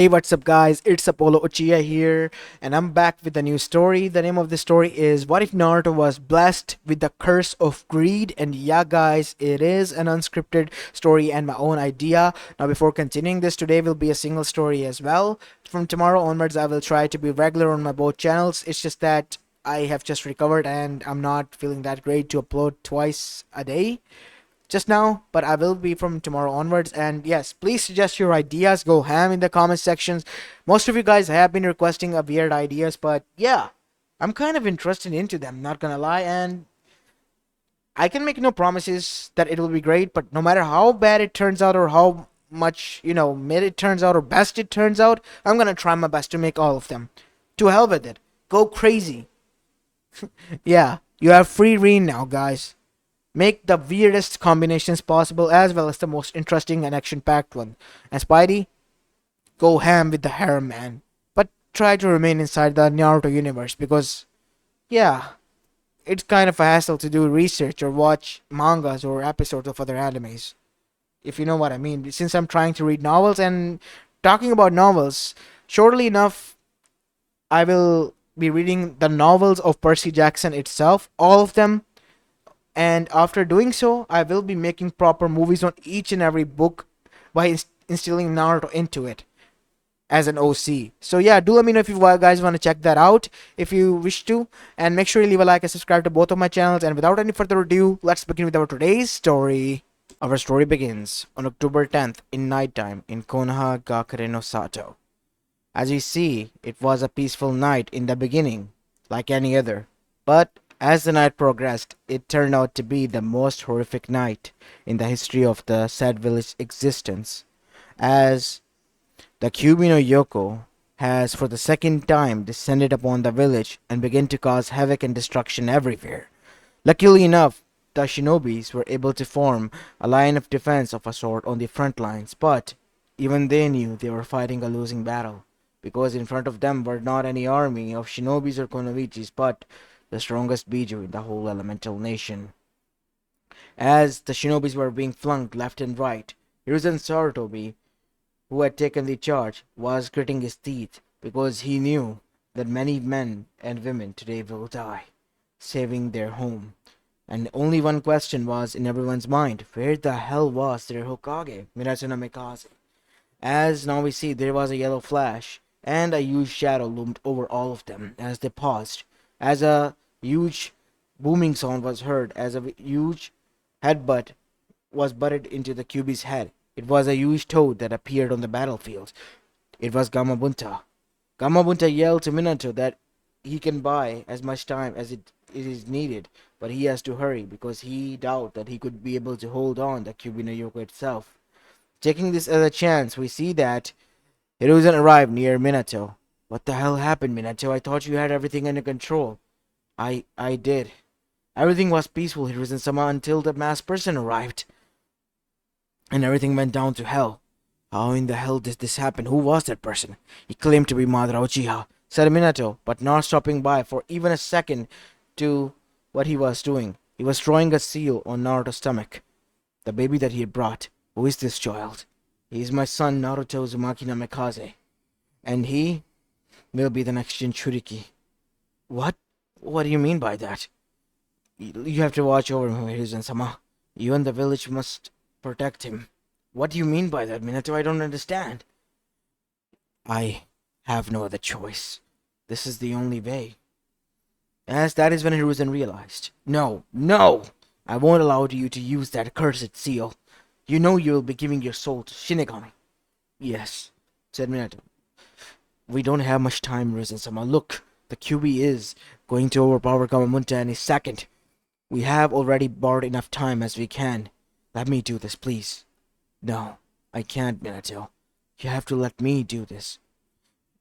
Hey, what's up, guys? It's Apollo Uchiha here, and I'm back with a new story. The name of the story is What If Naruto Was Blessed with the Curse of Greed? And yeah, guys, it is an unscripted story and my own idea. Now, before continuing this, today will be a single story as well. From tomorrow onwards, I will try to be regular on my both channels. It's just that I have just recovered and I'm not feeling that great to upload twice a day just now, but I will be from tomorrow onwards. And yes, please suggest your ideas, go ham in the comment sections. Most of you guys have been requesting weird ideas, but yeah, I'm kind of interested into them, not gonna lie. And I can make no promises that it will be great, but no matter how bad it turns out or how much, mid it turns out or best it turns out, I'm gonna try my best to make all of them. To hell with it. Go crazy. Yeah, you have free reign now, guys. Make the weirdest combinations possible as well as the most interesting and action packed one. And Spidey, go ham with the harem, man. But try to remain inside the Naruto universe because, yeah, it's kind of a hassle to do research or watch mangas or episodes of other animes. If you know what I mean. Since I'm trying to read novels and talking about novels, shortly enough, I will be reading the novels of Percy Jackson itself, all of them, and after doing so, I will be making proper movies on each and every book by instilling Naruto into it as an OC. So yeah, do let me know if you guys want to check that out if you wish to, and make sure you leave a like and subscribe to both of my channels. And without any further ado, let's begin with our today's story. Our story begins on October 10th in nighttime in Konoha Gakure no Sato. As you see, it was a peaceful night in the beginning, like any other. But as the night progressed, it turned out to be the most horrific night in the history of the said village's existence, as the Kyubi no Yoko has for the second time descended upon the village and began to cause havoc and destruction everywhere. Luckily enough, the shinobis were able to form a line of defense of a sort on the front lines, but even they knew they were fighting a losing battle, because in front of them were not any army of shinobis or konoichis, but the strongest Biju in the whole elemental nation. As the shinobis were being flanked left and right, Hiruzen Sarutobi, who had taken the charge, was gritting his teeth because he knew that many men and women today will die, saving their home. And only one question was in everyone's mind: where the hell was their Hokage, Minato no Mikaze? As now we see, there was a yellow flash, and a huge shadow loomed over all of them as they paused, as a huge booming sound was heard, as a huge headbutt was butted into the Kyubi's head. It was a huge toad that appeared on the battlefield. It was Gamabunta. Gamabunta yelled to Minato that he can buy as much time as it is needed, but he has to hurry because he doubted that he could be able to hold on the Kyubi no Yoko itself. Taking this as a chance, we see that Hiruzen arrived near Minato. What the hell happened, Minato? I thought you had everything under control. I did. Everything was peaceful, Hiruzen-sama, until the masked person arrived. And everything went down to hell. How in the hell did this happen? Who was that person? He claimed to be Madara Uchiha, said Minato, but not stopping by for even a second to what he was doing. He was drawing a seal on Naruto's stomach. The baby that he had brought. Who is this child? He is my son Naruto Uzumaki no Mikaze. And he will be the next Jinchuriki. What? What do you mean by that? You have to watch over him, Hiruzen-sama. You and the village must protect him. What do you mean by that, Minato? I don't understand. I have no other choice. This is the only way. As that is when Hiruzen realized. No, no! I won't allow you to use that cursed seal. You know you will be giving your soul to Shinigami. Yes, said Minato. We don't have much time, Hiruzen-sama. Look, the QB is going to overpower Gamabunta in a second. We have already borrowed enough time as we can. Let me do this, please. No, I can't, Minato. You have to let me do this.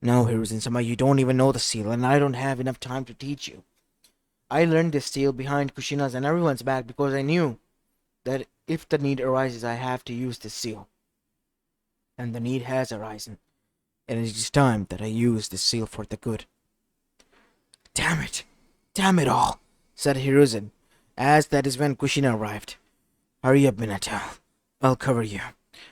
No, Hiruzen-sama, you don't even know the seal, and I don't have enough time to teach you. I learned this seal behind Kushina's and everyone's back because I knew that if the need arises, I have to use this seal. And the need has arisen, and it is time that I use this seal for the good. Damn it! Damn it all! Said Hiruzen, as that is when Kushina arrived. Hurry up, Minato. I'll cover you.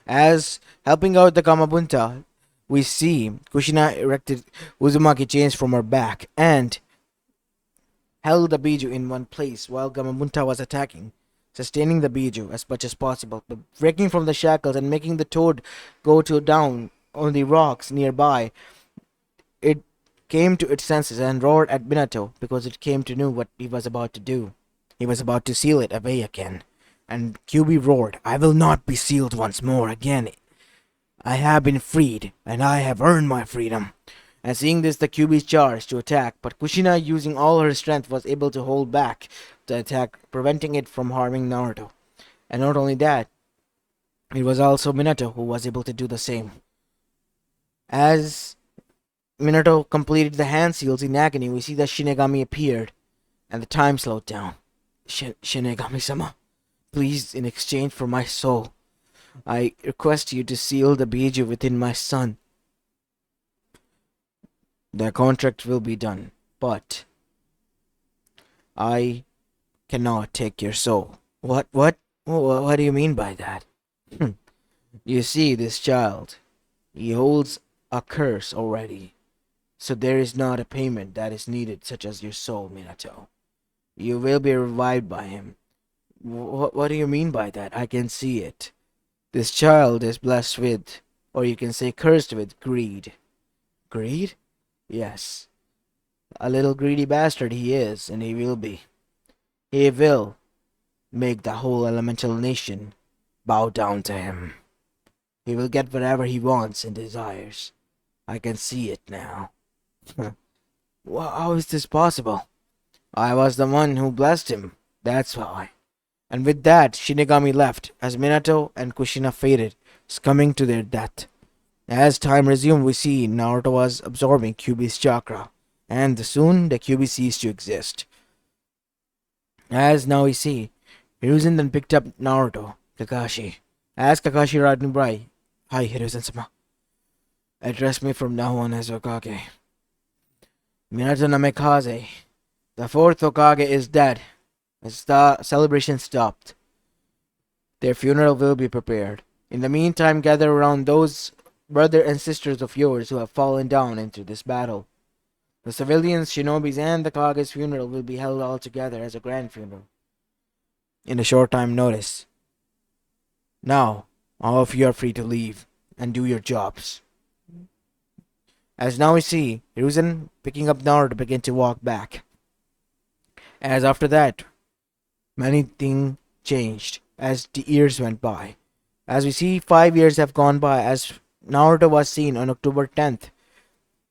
As helping out the Gamabunta, we see Kushina erected Uzumaki chains from her back and held the Biju in one place while Gamabunta was attacking, sustaining the Biju as much as possible, but breaking from the shackles and making the toad go to down on the rocks nearby. It came to its senses and roared at Minato because it came to know what he was about to do. He was about to seal it away again. And QB roared, "I will not be sealed once more again. I have been freed, and I have earned my freedom." And seeing this, the QBs charged to attack, but Kushina, using all her strength, was able to hold back the attack, preventing it from harming Naruto. And not only that, it was also Minato who was able to do the same. As Minato completed the hand seals in agony, we see that Shinigami appeared, and the time slowed down. Shinigami-sama, please, in exchange for my soul, I request you to seal the Biju within my son. The contract will be done, but I cannot take your soul. What? What do you mean by that? You see, this child, he holds a curse already. So there is not a payment that is needed, such as your soul, Minato. You will be revived by him. What do you mean by that? I can see it. This child is blessed with, or you can say cursed with, greed. Greed? Yes. A little greedy bastard he is, and he will be. He will make the whole elemental nation bow down to him. He will get whatever he wants and desires. I can see it now. How is this possible? I was the one who blessed him. That's why. And with that, Shinigami left, as Minato and Kushina faded, succumbing to their death. As time resumed, we see Naruto was absorbing Kyuubi's chakra, and soon the Kyuubi ceased to exist. As now we see, Hiruzen then picked up Naruto, Kakashi. As Kakashi Radnubai, "Hi, Hiruzen-sama. Address me from now on as Hokage. Minato Namikaze, the fourth Hokage, is dead." As the celebration stopped, their funeral will be prepared. In the meantime, gather around those brother and sisters of yours who have fallen down into this battle. The civilians, shinobis, and the Kage's funeral will be held all together as a grand funeral in a short time notice. Now, all of you are free to leave and do your jobs. As now we see, Hiruzen picking up Naruto begin to walk back. As after that, many things changed as the years went by. As we see, 5 years have gone by as Naruto was seen on October 10th,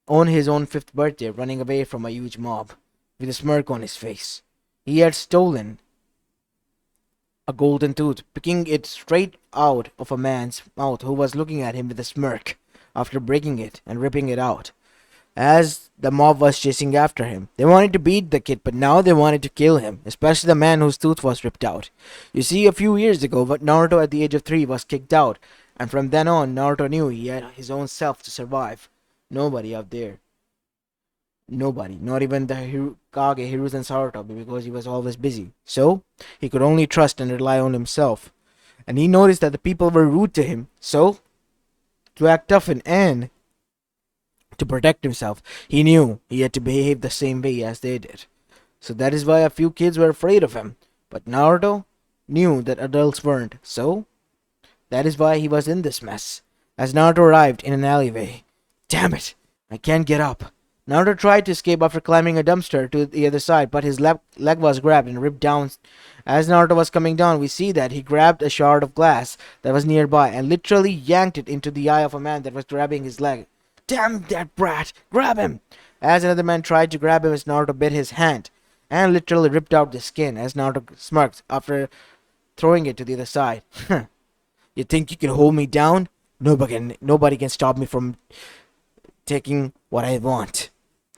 on his own 5th birthday, running away from a huge mob, with a smirk on his face. He had stolen a golden tooth, picking it straight out of a man's mouth who was looking at him with a smirk, after breaking it and ripping it out. As the mob was chasing after him, they wanted to beat the kid, but now they wanted to kill him, especially the man whose tooth was ripped out. You see, a few years ago, but Naruto at the age of 3 was kicked out, and from then on, Naruto knew he had his own self to survive. Nobody out there. Nobody, not even the Kage, Hiruzen Sarutobi, because he was always busy. So, he could only trust and rely on himself. And he noticed that the people were rude to him, so, to act tough and to protect himself, he knew he had to behave the same way as they did. So that is why a few kids were afraid of him. But Naruto knew that adults weren't, so that is why he was in this mess. As Naruto arrived in an alleyway, "Damn it, I can't get up." Naruto tried to escape after climbing a dumpster to the other side, but his leg was grabbed and ripped down. As Naruto was coming down, we see that he grabbed a shard of glass that was nearby and literally yanked it into the eye of a man that was grabbing his leg. "Damn that brat! Grab him!" As another man tried to grab him, as Naruto bit his hand and literally ripped out the skin, as Naruto smirked after throwing it to the other side. "You think you can hold me down? Nobody can stop me from taking what I want.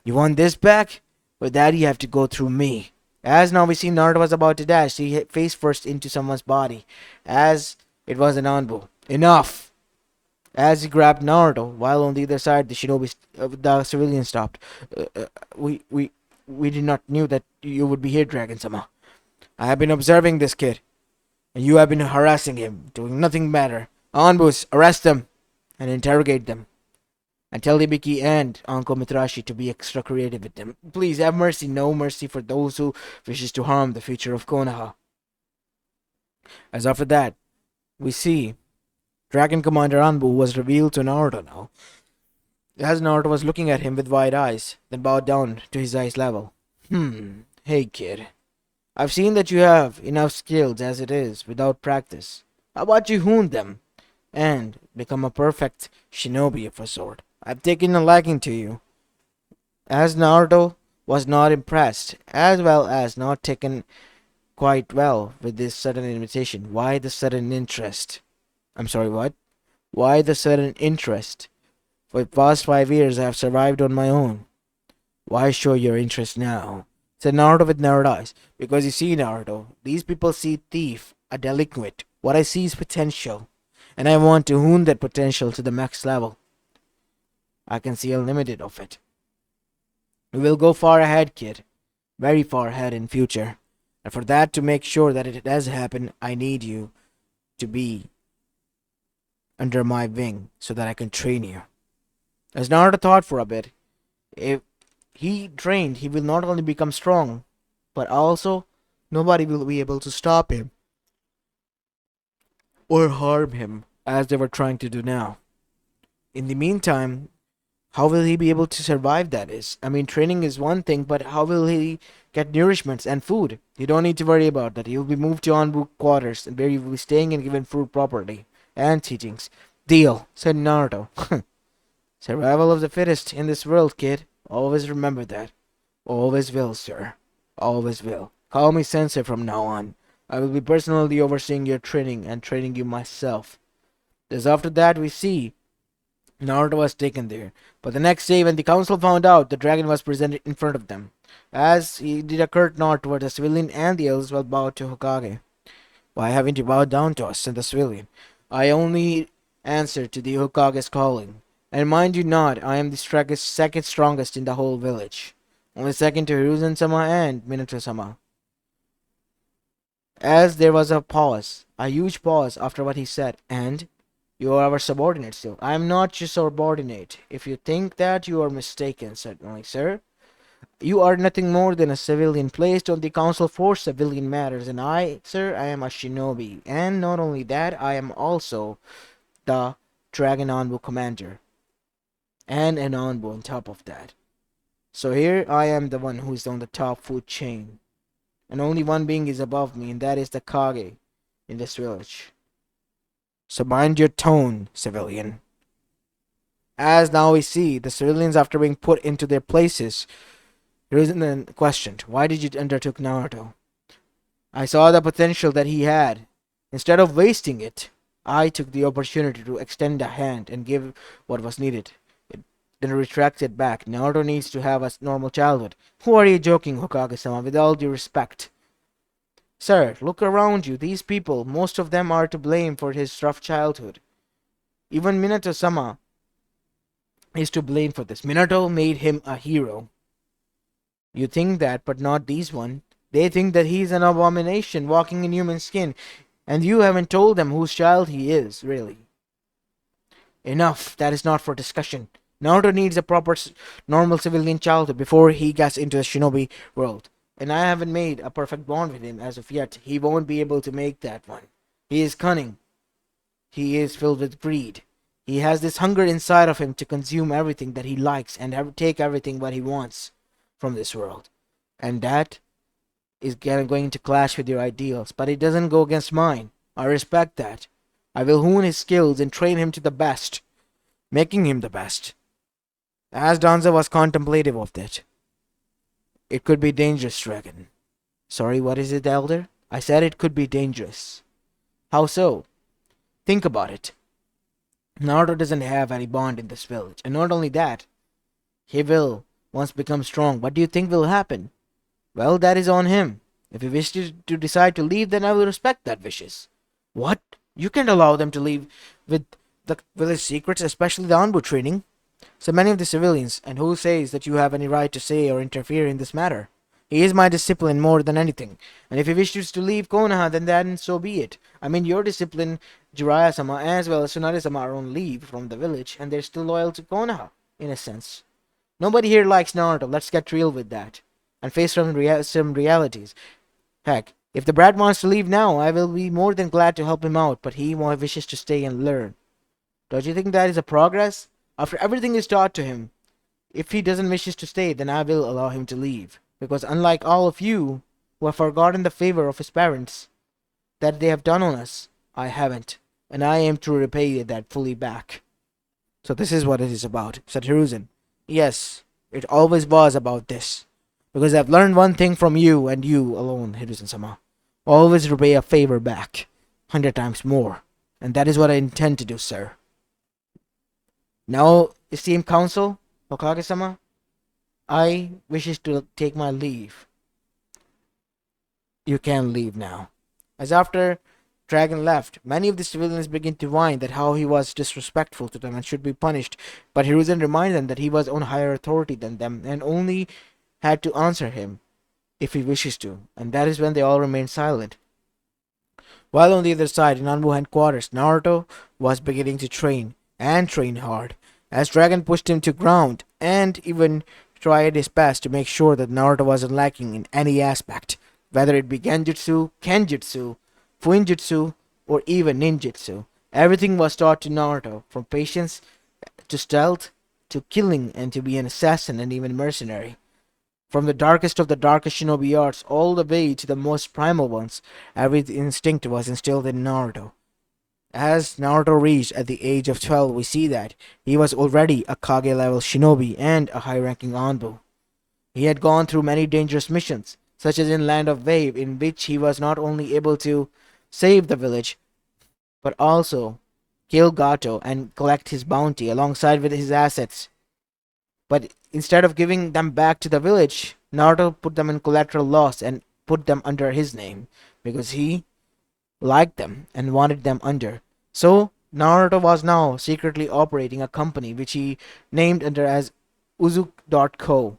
You want this back? For that you have to go through me." As now we see Naruto was about to dash, he hit face first into someone's body, as it was an Anbu. Enough! As he grabbed Naruto, while on the other side the civilians stopped. We did not knew that you would be here, Dragon-sama. I have been observing this kid, and you have been harassing him, doing nothing better. Anbus, arrest them and interrogate them." And tell Ibiki and Uncle Mitrashi to be extra creative with them. Please have mercy, no mercy for those who wishes to harm the future of Konoha. As after that, we see Dragon Commander Anbu was revealed to Naruto now. As Naruto was looking at him with wide eyes, then bowed down to his eyes level. Hey kid. I've seen that you have enough skills as it is without practice. How about you hone them and become a perfect shinobi of a sort? I've taken a liking to you. As Naruto was not impressed, as well as not taken quite well with this sudden invitation. Why the sudden interest? I'm sorry, what? Why the sudden interest? For the past 5 years I have survived on my own. Why show your interest now? Said Naruto with narrowed eyes. Because you see, Naruto, these people see thief, a delinquent. What I see is potential. And I want to hone that potential to the max level. I can see unlimited of it. We will go far ahead, kid. Very far ahead in future. And for that to make sure that it does happen, I need you to be under my wing so that I can train you. As Naruto thought for a bit, if he trained, he will not only become strong, but also nobody will be able to stop him or harm him as they were trying to do now. In the meantime, how will he be able to survive that is? I mean, training is one thing, but how will he get nourishments and food? You don't need to worry about that. He will be moved to Anbu quarters, and where he will be staying and given food properly and teachings. Deal, said Naruto. Survival of the fittest in this world, kid. Always remember that. Always will, sir. Always will. Call me sensei from now on. I will be personally overseeing your training and training you myself. As after that we see Naruto was taken there. But the next day when the council found out, the dragon was presented in front of them. As he did a curt nod toward the civilian and the elders while bowed to Hokage. Why haven't you bowed down to us? Said the civilian. I only answer to the Hokage's calling. And mind you not, I am the second strongest in the whole village. Only second to Hiruzen-sama and Minato-sama. As there was a huge pause after what he said, and you are our subordinate still. I am not your subordinate. If you think that, you are mistaken, certainly, sir. You are nothing more than a civilian placed on the council for civilian matters, and I, sir, I am a shinobi. And not only that, I am also the Dragon Anbu commander. And an Anbu on top of that. So here I am the one who is on the top food chain. And only one being is above me, and that is the Kage in this village. So mind your tone, civilian. As now we see, the civilians after being put into their places, Hiruzen then questioned, why did you undertake Naruto? I saw the potential that he had. Instead of wasting it, I took the opportunity to extend a hand and give what was needed. It then retracted back. Naruto needs to have a normal childhood. Who are you joking, Hokage-sama, with all due respect? Sir, look around you. These people, most of them are to blame for his rough childhood. Even Minato-sama is to blame for this. Minato made him a hero. You think that, but not these one. They think that he's an abomination walking in human skin, and you haven't told them whose child he is, really. Enough. That is not for discussion. Naruto needs a proper, normal civilian childhood before he gets into the shinobi world. And I haven't made a perfect bond with him as of yet. He won't be able to make that one. He is cunning. He is filled with greed. He has this hunger inside of him to consume everything that he likes and take everything what he wants from this world. And that is going to clash with your ideals. But it doesn't go against mine. I respect that. I will hone his skills and train him to the best. Making him the best. As Danza was contemplative of that. It could be dangerous, Dragon. Sorry, what is it, Elder? I said it could be dangerous. How so? Think about it. Naruto doesn't have any bond in this village. And not only that, he will once become strong. What do you think will happen? Well, that is on him. If he wishes to decide to leave, then I will respect that wishes. What? You can't allow them to leave with the village secrets, especially the Anbu training. So many of the civilians, and who says that you have any right to say or interfere in this matter? He is my discipline more than anything, and if he wishes to leave Konoha, then so be it. I mean, your discipline, Jiraiya-sama, as well as Tsunade-sama are on leave from the village, and they're still loyal to Konoha. in a sense. Nobody here likes Naruto. Let's get real with that and face some realities. Heck, if the brat wants to leave now, I will be more than glad to help him out, but he wishes to stay and learn. Don't you think that is a progress? After everything is taught to him, if he doesn't wishes to stay, then I will allow him to leave. Because unlike all of you who have forgotten the favor of his parents that they have done on us, I haven't, and I aim to repay that fully back. So this is what it is about, said Hiruzen. Yes, it always was about this. Because I've learned one thing from you and you alone, Hiruzen-sama. Always repay a favor back, 100 times more. And that is what I intend to do, sir. Now, esteemed council, Hokage-sama, I wishes to take my leave. You can leave now. As after Dragon left, many of the civilians began to whine that how he was disrespectful to them and should be punished, but Hiruzen reminded them that he was on higher authority than them and only had to answer him if he wishes to, and that is when they all remained silent. While on the other side, in Anbu headquarters, Naruto was beginning to train, and train hard, as Dragon pushed him to ground, and even tried his best to make sure that Naruto wasn't lacking in any aspect, whether it be Genjutsu, Kenjutsu, Fuinjutsu, or even Ninjutsu. Everything was taught to Naruto, from patience to stealth to killing and to be an assassin and even mercenary. From the darkest of the darkest shinobi arts all the way to the most primal ones, every instinct was instilled in Naruto. As Naruto reached at the age of 12, we see that he was already a Kage level shinobi and a high ranking Anbu. He had gone through many dangerous missions, such as in Land of Wave, in which he was not only able to save the village, but also kill Gato and collect his bounty alongside with his assets. But instead of giving them back to the village, Naruto put them in collateral loss and put them under his name, because he liked them and wanted them under. So, Naruto was now secretly operating a company which he named under as Uzuki.co,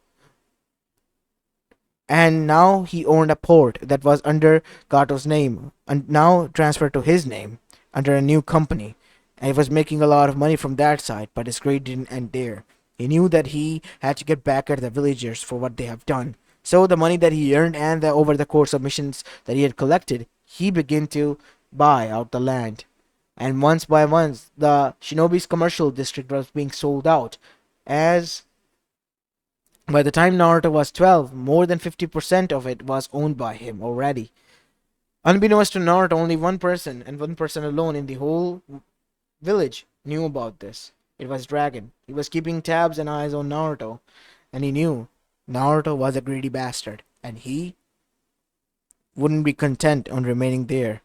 and now he owned a port that was under Gato's name and now transferred to his name under a new company, and he was making a lot of money from that side, but his greed didn't end there. He knew that he had to get back at the villagers for what they have done. So the money that he earned and over the course of missions that he had collected, he began to buy out the land. And once by once, the Shinobi's commercial district was being sold out, as by the time Naruto was 12, more than 50% of it was owned by him already. Unbeknownst to Naruto, only one person, and one person alone in the whole village, knew about this. It was Dragon. He was keeping tabs and eyes on Naruto, and he knew Naruto was a greedy bastard, and he wouldn't be content on remaining there.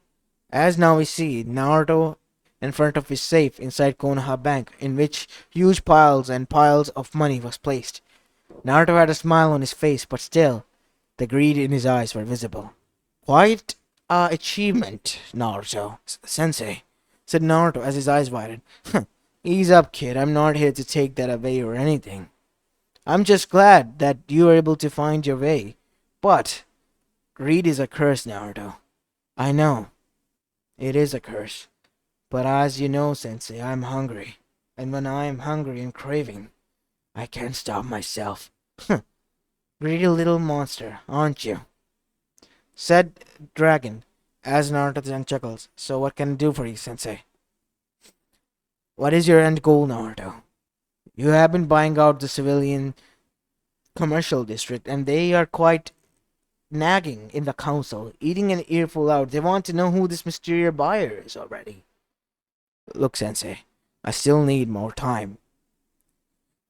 As now we see Naruto in front of his safe inside Konoha Bank, in which huge piles and piles of money was placed. Naruto had a smile on his face, but still, the greed in his eyes were visible. Quite a achievement, Naruto, sensei, said Naruto as his eyes widened. Ease up, kid. I'm not here to take that away or anything. I'm just glad that you were able to find your way. But greed is a curse, Naruto. I know. It is a curse. But as you know, sensei, I'm hungry. And when I am hungry and craving, I can't stop myself. Greedy little monster, aren't you? Said Dragon, as Naruto chuckles. So what can I do for you, sensei? What is your end goal, Naruto? You have been buying out the civilian commercial district, and they are quite nagging in the council, eating an earful out. They want to know who this mysterious buyer is already. Look, sensei, I still need more time.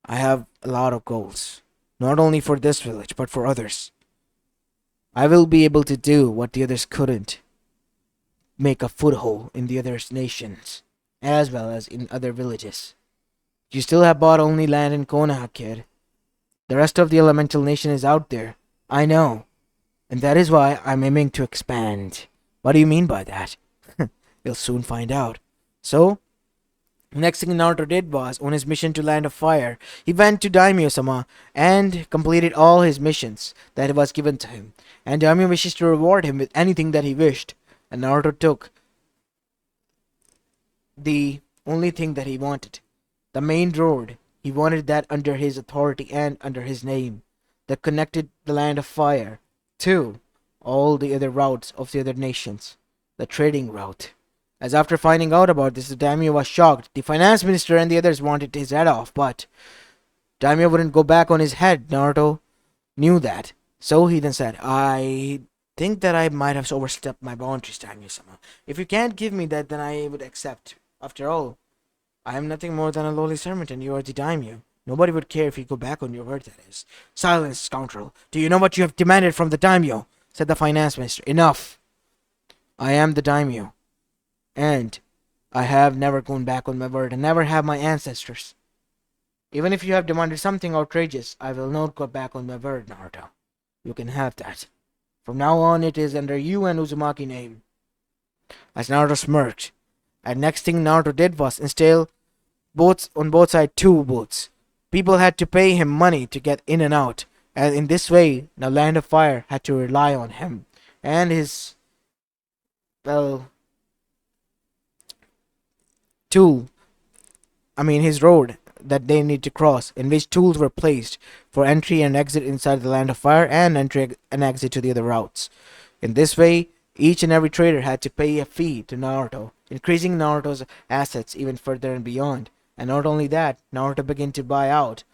I have a lot of goals, not only for this village, but for others. I will be able to do what the others couldn't, make a foothold in the other nations, as well as in other villages. You still have bought only land in Konoha, kid. The rest of the elemental nation is out there. I know. And that is why I'm aiming to expand. What do you mean by that? You'll soon find out. So, next thing Naruto did was, on his mission to Land of Fire, he went to Daimyo-sama and completed all his missions that was given to him. And Daimyo wishes to reward him with anything that he wished. And Naruto took the only thing that he wanted. The main road. He wanted that under his authority and under his name, that connected the land of fire to all the other routes of the other nations, the trading route. As after finding out about this, the daimyo was shocked. The finance minister and the others wanted his head off, but daimyo wouldn't go back on his head. Naruto knew that. So he then said, I think that I might have overstepped my boundaries, daimyo-sama. If you can't give me that, then I would accept. After all, I am nothing more than a lowly servant, and you are the daimyo. Nobody would care if you go back on your word, that is. Silence, scoundrel. Do you know what you have demanded from the daimyo? Said the finance minister. Enough. I am the daimyo, and I have never gone back on my word, and never have my ancestors. Even if you have demanded something outrageous, I will not go back on my word, Naruto. You can have that. From now on, it is under you and Uzumaki name. As Naruto smirked, and next thing Naruto did was install boats on both sides, two boats. People had to pay him money to get in and out, and in this way, the Land of Fire had to rely on him and his, well, tool. His road that they need to cross, in which tools were placed for entry and exit inside the Land of Fire and entry and exit to the other routes. In this way, each and every trader had to pay a fee to Naruto, increasing Naruto's assets even further and beyond. And not only that, Naruto began to buy out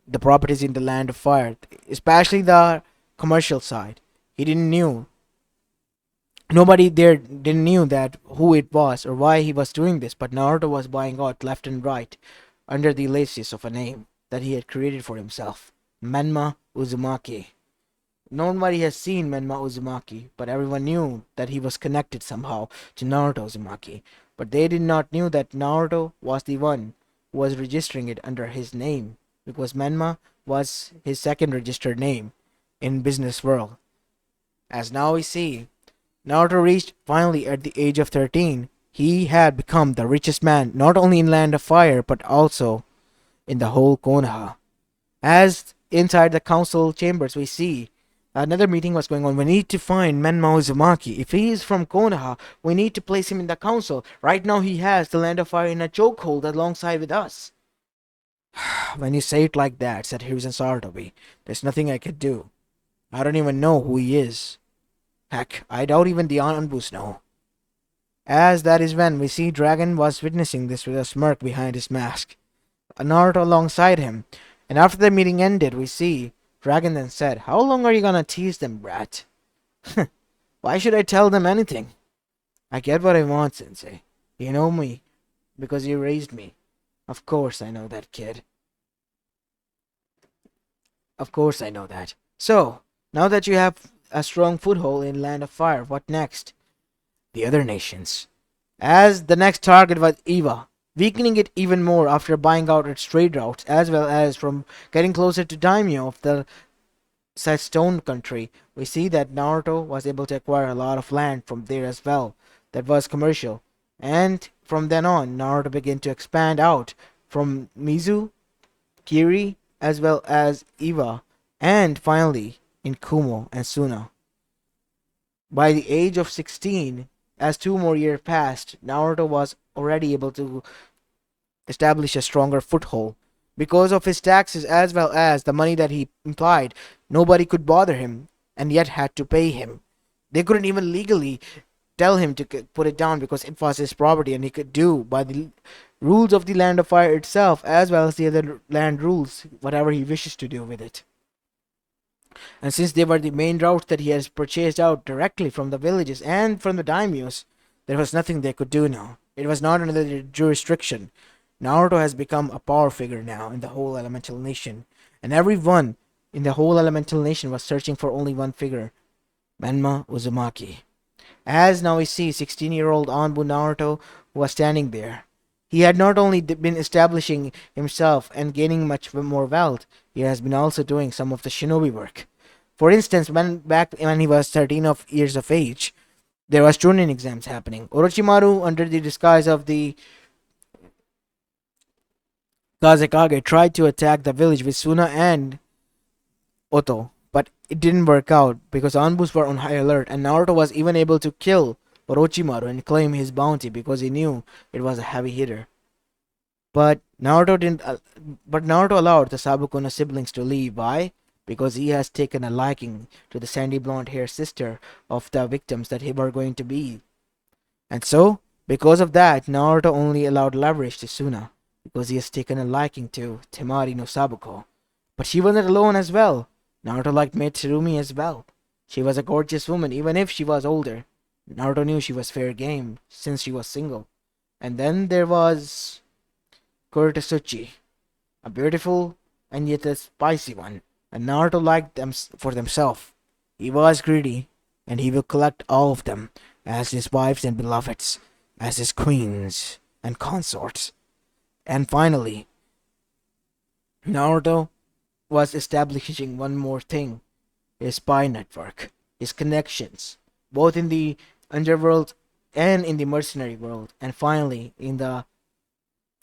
the properties in the Land of Fire, especially the commercial side. He didn't knew Nobody there didn't knew that who it was or why he was doing this, but Naruto was buying out left and right under the laces of a name that he had created for himself, Menma Uzumaki. Nobody has seen Menma Uzumaki, but everyone knew that he was connected somehow to Naruto Uzumaki. But they did not knew that Naruto was the one who was registering it under his name, because Menma was his second registered name in business world. As now we see, Naruto reached finally at the age of 13. He had become the richest man not only in Land of Fire but also in the whole Konoha. As inside the council chambers we see another meeting was going on. We need to find Menma Uzumaki. If he is from Konoha, we need to place him in the council. Right now he has the Land of Fire in a chokehold alongside with us. When you say it like that, said Hiruzen Sarutobi, there's nothing I could do. I don't even know who he is. Heck, I doubt even the Anbus know. As that is when we see Dragon was witnessing this with a smirk behind his mask, Naruto alongside him, and after the meeting ended, we see Dragon then said, How long are you gonna tease them, brat? Why should I tell them anything? I get what I want, Sensei. You know me, because you raised me. Of course I know that, kid. Of course I know that. So, now that you have a strong foothold in Land of Fire, what next? The other nations. As the next target was Eva, weakening it even more after buying out its trade routes, as well as from getting closer to Daimyo of the said stone country. We see that Naruto was able to acquire a lot of land from there as well, that was commercial. And from then on, Naruto began to expand out from Mizu, Kiri, as well as Eva, and finally in Kumo and Suna. By the age of 16, as 2 more years passed, Naruto was already able to establish a stronger foothold. Because of his taxes as well as the money that he implied, nobody could bother him and yet had to pay him. They couldn't even legally tell him to put it down because it was his property and he could do by the rules of the Land of Fire itself as well as the other land rules whatever he wishes to do with it. And since they were the main routes that he has purchased out directly from the villages and from the daimyos, there was nothing they could do now. It was not under their jurisdiction. Naruto has become a power figure now in the whole elemental nation, and everyone in the whole elemental nation was searching for only one figure, Menma Uzumaki. As now we see 16-year-old Anbu Naruto was standing there. He had not only been establishing himself and gaining much more wealth, he has been also doing some of the shinobi work. For instance, back when he was 13 years of age, there was Chunin exams happening. Orochimaru, under the disguise of the Kazekage, tried to attack the village with Suna and Oto, but it didn't work out because Anbus were on high alert, and Naruto was even able to kill Orochimaru and claim his bounty because he knew it was a heavy hitter. But Naruto didn't. But Naruto allowed the Sabukuna siblings to leave. Why? Because he has taken a liking to the sandy blonde haired sister of the victims that he were going to be. And so, because of that, Naruto only allowed leverage to Suna, because he has taken a liking to Temari no Sabuko. But she wasn't alone as well. Naruto liked Maid Tsurumi as well. She was a gorgeous woman, even if she was older. Naruto knew she was fair game, since she was single. And then there was Kurotasuchi, a beautiful and yet a spicy one, and Naruto liked them for themselves. He was greedy, and he will collect all of them as his wives and beloveds, as his queens and consorts. And finally, Naruto was establishing one more thing: his spy network, his connections, both in the underworld and in the mercenary world, and finally in the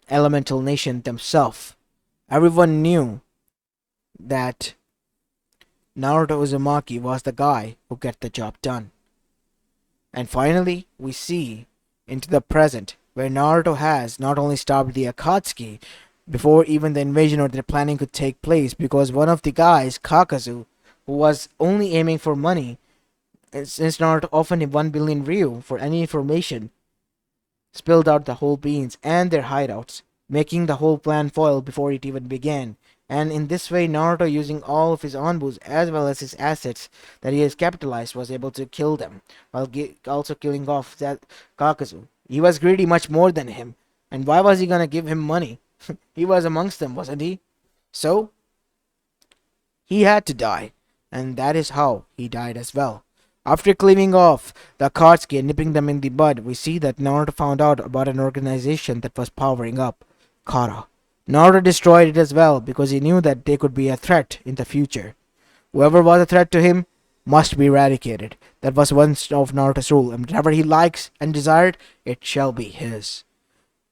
elemental nation themselves. Everyone knew that Naruto Uzumaki was the guy who get the job done. And finally, we see into the present where Naruto has not only stopped the Akatsuki before even the invasion or the planning could take place, because one of the guys, Kakazu, who was only aiming for money, since Naruto offered him 1 billion ryu for any information, spilled out the whole beans and their hideouts, making the whole plan foil before it even began. And in this way, Naruto, using all of his onbus as well as his assets that he has capitalized, was able to kill them, while also killing off that Kakazu. He was greedy much more than him, and why was he gonna give him money? He was amongst them, wasn't he? So, he had to die, and that is how he died as well. After cleaving off the Akatsuki and nipping them in the bud, we see that Naruto found out about an organization that was powering up, Kara. Naruto destroyed it as well because he knew that they could be a threat in the future. Whoever was a threat to him must be eradicated. That was one of Naruto's rule, and whatever he likes and desired, it shall be his.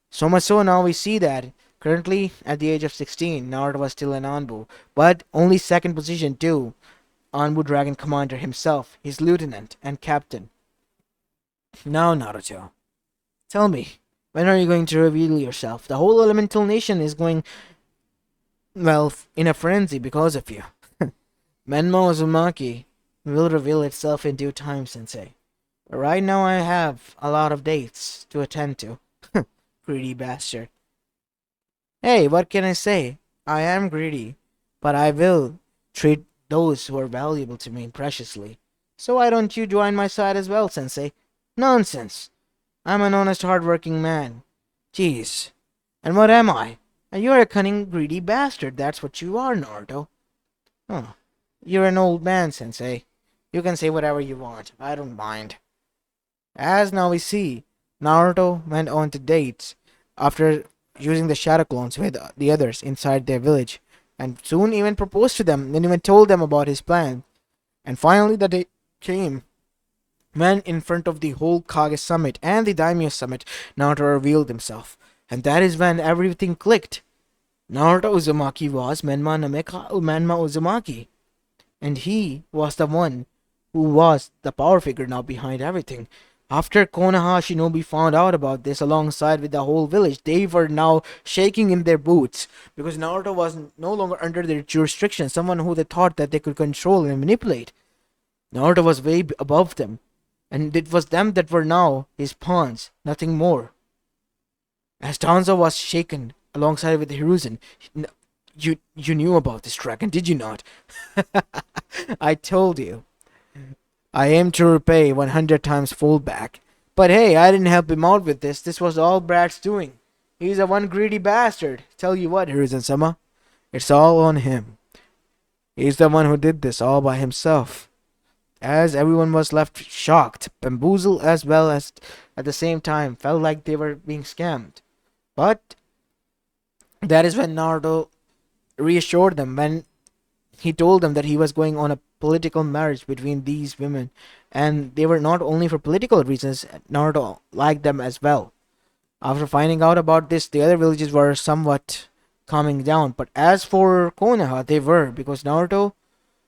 So much so now we see that currently at the age of 16, Naruto was still an Anbu, but only second position to Anbu Dragon Commander himself, his lieutenant and captain. Now, Naruto, tell me, when are you going to reveal yourself? The whole elemental nation is going, well, in a frenzy because of you. Menma Uzumaki will reveal itself in due time, Sensei. But right now I have a lot of dates to attend to. Greedy bastard. Hey, what can I say? I am greedy, but I will treat those who are valuable to me preciously. So why don't you join my side as well, Sensei? Nonsense. I'm an honest, hard-working man. Jeez. And what am I? And you're a cunning, greedy bastard. That's what you are, Naruto. Oh. You're an old man, Sensei. You can say whatever you want. I don't mind. As now we see, Naruto went on to dates after using the shadow clones with the others inside their village, and soon even proposed to them and even told them about his plan. And finally the day came when in front of the whole Kage summit and the Daimyo summit, Naruto revealed himself. And that is when everything clicked. Naruto Uzumaki was Menma Uzumaki. And he was the one who was the power figure now behind everything. After Konoha Shinobi found out about this alongside with the whole village, they were now shaking in their boots because Naruto was no longer under their jurisdiction, someone who they thought that they could control and manipulate. Naruto was way above them, and it was them that were now his pawns, nothing more. As Danzo was shaken alongside with Hiruzen, you knew about this dragon, did you not? I told you. I aim to repay 100 times full back. But hey, I didn't help him out with this. This was all Brad's doing. He's a one greedy bastard. Tell you what, Hiruzen-sama, it's all on him. He's the one who did this all by himself. As everyone was left shocked, bamboozled, as well as at the same time felt like they were being scammed. But that is when Naruto reassured them, when he told them that he was going on a political marriage between these women, and they were not only for political reasons. Naruto liked them as well. After finding out about this, the other villages were somewhat calming down, but as for Konoha, they were, because Naruto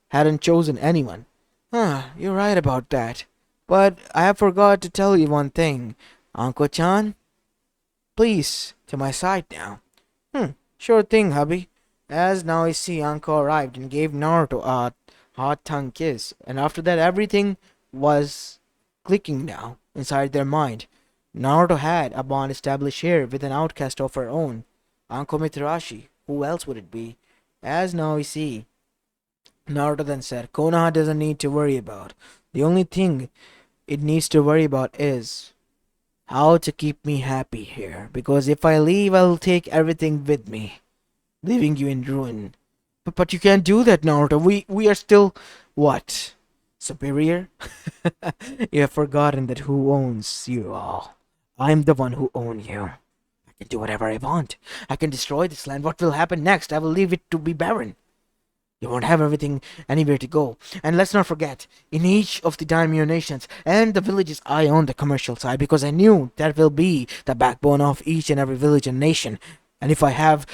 hadn't chosen anyone. You're right about that. But I have forgot to tell you one thing. Anko-chan, please, to my side now. Sure thing, hubby. As now I see Anko arrived and gave Naruto a hot tongue kiss, and after that everything was clicking now inside their mind. Naruto had a bond established here with an outcast of her own, Anko Mitarashi. Who else would it be? As now we see, Naruto then said, Konoha doesn't need to worry about. The only thing it needs to worry about is how to keep me happy here. Because if I leave, I'll take everything with me, leaving you in ruin. But you can't do that, Naruto. We are still what? Superior? You have forgotten that who owns you all. I'm the one who own you. I can do whatever I want. I can destroy this land. What will happen next? I will leave it to be barren. You won't have everything anywhere to go. And let's not forget, in each of the daimyo nations and the villages, I own the commercial side because I knew that will be the backbone of each and every village and nation. And if I have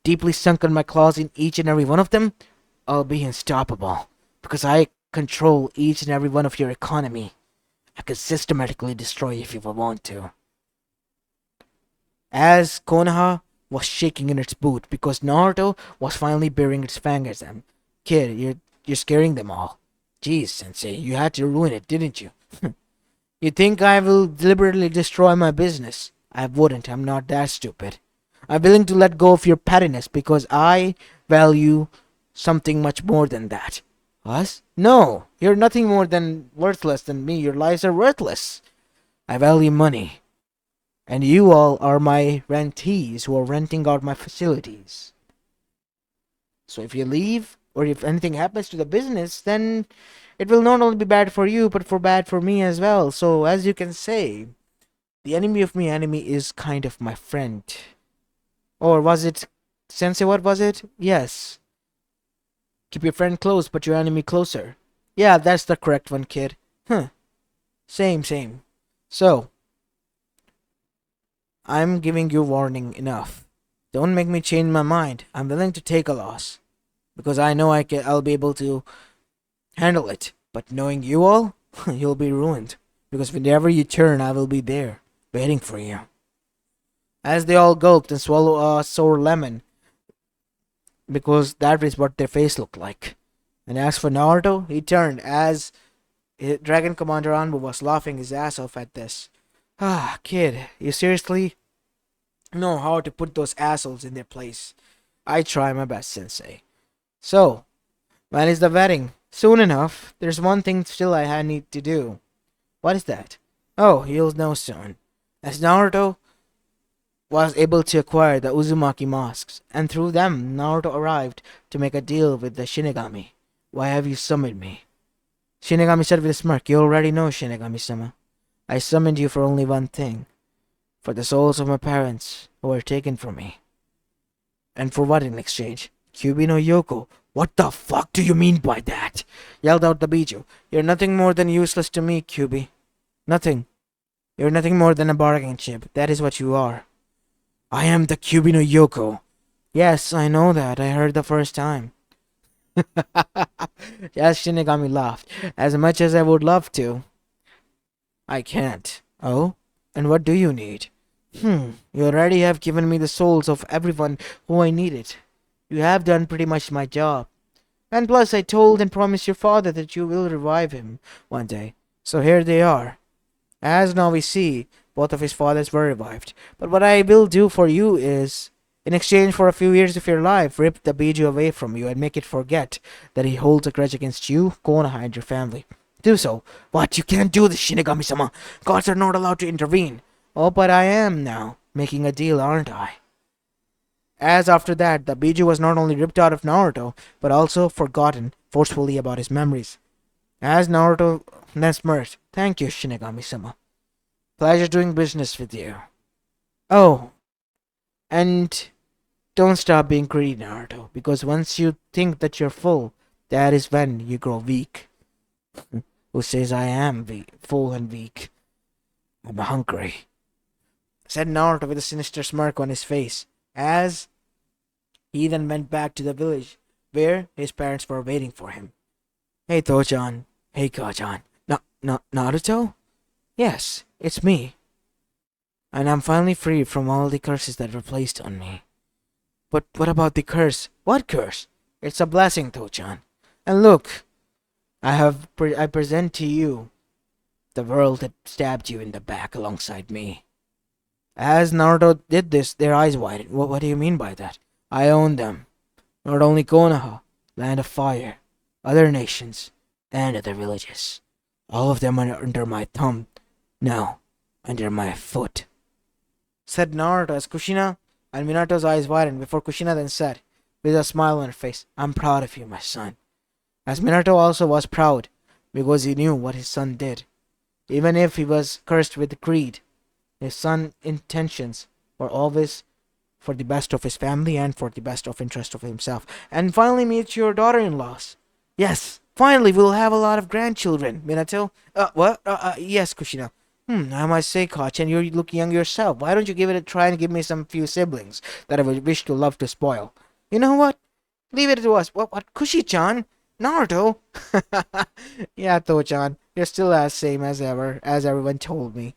deeply sunken my claws in each and every one of them, I'll be unstoppable. Because I control each and every one of your economy. I could systematically destroy you if you want to. As Konoha was shaking in its boot because Naruto was finally baring its fang at them. Kid, you're scaring them all. Jeez, Sensei, you had to ruin it, didn't you? You think I will deliberately destroy my business? I wouldn't, I'm not that stupid. I'm willing to let go of your pettiness because I value something much more than that. Us? No, you're nothing more than worthless than me. Your lives are worthless. I value money. And you all are my rentees who are renting out my facilities. So if you leave, or if anything happens to the business, then it will not only be bad for you, but bad for me as well. So as you can say, the enemy of my enemy is kind of my friend. Or was it, Sensei, what was it? Yes. Keep your friend close, but your enemy closer. Yeah, that's the correct one, kid. Huh. Same. So, I'm giving you warning enough. Don't make me change my mind. I'm willing to take a loss. Because I know I'll be able to handle it. But knowing you all, you'll be ruined. Because whenever you turn, I will be there, waiting for you. As they all gulped and swallowed a sour lemon, because that is what their face looked like. And as for Naruto, he turned as Dragon Commander Anbu was laughing his ass off at this. Ah, kid, you seriously know how to put those assholes in their place. I try my best, Sensei. So, when is the wedding? Soon enough. There's one thing still I need to do. What is that? Oh, you'll know soon. As Naruto was able to acquire the Uzumaki masks, and through them Naruto arrived to make a deal with the Shinigami. Why have you summoned me? Shinigami said with a smirk, You already know, Shinigami-sama. I summoned you for only one thing. For the souls of my parents who were taken from me. And for what in exchange? Kyubi no Yoko. What the fuck do you mean by that? Yelled out the Biju. You're nothing more than useless to me, Kyubi. Nothing. You're nothing more than a bargaining chip. That is what you are. I am the Kyubi no Yoko. Yes, I know that. I heard the first time. Yes, Shinigami laughed. As much as I would love to, I can't. Oh? And what do you need? You already have given me the souls of everyone who I needed. You have done pretty much my job. And plus I told and promised your father that you will revive him one day. So here they are. As now we see, both of his fathers were revived. But what I will do for you is, in exchange for a few years of your life, rip the Biju away from you and make it forget that he holds a grudge against you, Konoha, and your family. Do so. What? You can't do this, Shinigami-sama. Gods are not allowed to intervene. Oh, but I am now. Making a deal, aren't I? As after that, the Biju was not only ripped out of Naruto, but also forgotten forcefully about his memories. As Naruto then smirked, Thank you, Shinigami-sama. Pleasure doing business with you. Oh, and don't stop being greedy, Naruto, because once you think that you're full, that is when you grow weak. Who says I am full and weak? I'm hungry, said Naruto with a sinister smirk on his face, as he then went back to the village, where his parents were waiting for him. Hey, Touchan. Hey, Kachan. Naruto? Yes, it's me. And I'm finally free from all the curses that were placed on me. But what about the curse? What curse? It's a blessing, Tochan. And look, I present to you the world that stabbed you in the back alongside me. As Naruto did this, their eyes widened. What do you mean by that? I own them. Not only Konoha, Land of Fire, other nations, and other villages. All of them are under my thumb. No, under my foot, said Naruto as Kushina and Minato's eyes widened before Kushina then said, with a smile on her face, I'm proud of you, my son. As Minato also was proud, because he knew what his son did. Even if he was cursed with greed, his son's intentions were always for the best of his family and for the best of interest of himself. And finally meet your daughter-in-laws. Yes, finally we'll have a lot of grandchildren, Minato. What? Yes, Kushina. I must say, Koch, and you look young yourself. Why don't you give it a try and give me some few siblings that I would wish to love to spoil? You know what? Leave it to us. What, Kushi-chan? Naruto? Yeah, To-chan, you're still as same as ever, as everyone told me.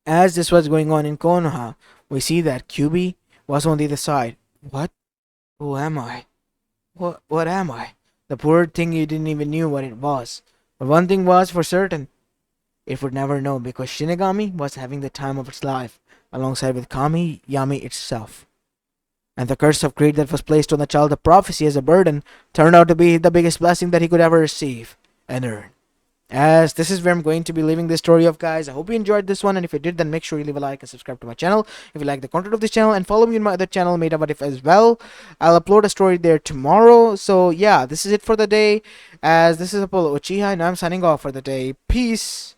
As this was going on in Konoha, we see that Kyubi was on the other side. What? Who am I? What am I? The poor thing you didn't even knew what it was. But one thing was for certain. It would never know because Shinigami was having the time of its life, alongside with Kami Yami itself. And the curse of greed that was placed on the child of prophecy as a burden turned out to be the biggest blessing that he could ever receive and earn. As this is where I'm going to be leaving this story off, guys. I hope you enjoyed this one, and if you did, then make sure you leave a like and subscribe to my channel if you like the content of this channel, and follow me on my other channel, Made About It, as well. I'll upload a story there tomorrow. So yeah, this is it for the day, as this is Apollo Uchiha, and I'm signing off for the day. Peace.